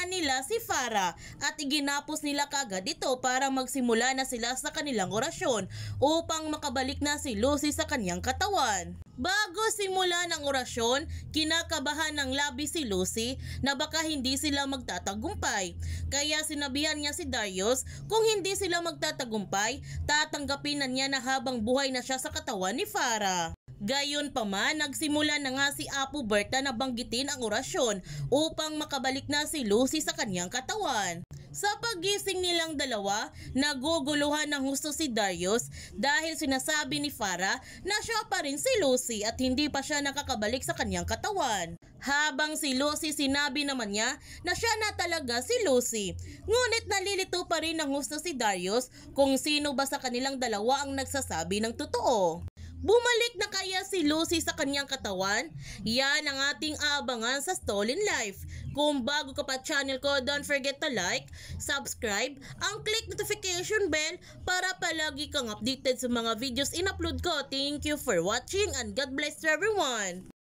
nga nila si Farah at iginapos nila kagad ito para magsimula na sila sa kanilang orasyon upang makabalik na si Lucy sa kanyang katawan. Bago simula ng orasyon, kinakabahan ng labis si Lucy na baka hindi sila magtatagumpay. Kaya sinabihan niya si Darius kung hindi sila magtatagumpay, tatanggapin na niya na habang buhay na siya sa katawan ni Farah. Gayunpaman, nagsimula na nga si Apo Berta na banggitin ang orasyon upang makabalik na si Lucy sa kanyang katawan. Sa paggising nilang dalawa, naguguluhan ng husto si Darius dahil sinasabi ni Farah na siya pa rin si Lucy at hindi pa siya nakakabalik sa kanyang katawan. Habang si Lucy, sinabi naman niya na siya na talaga si Lucy. Ngunit nalilito pa rin ng husto si Darius kung sino ba sa kanilang dalawa ang nagsasabi ng totoo. Bumalik na kaya si Lucy sa kanyang katawan? Yan ang ating abangan sa Stolen Life. Kung bago ka pa channel ko, don't forget to like, subscribe, ang click notification bell para palagi kang updated sa mga videos in-upload ko. Thank you for watching and God bless everyone!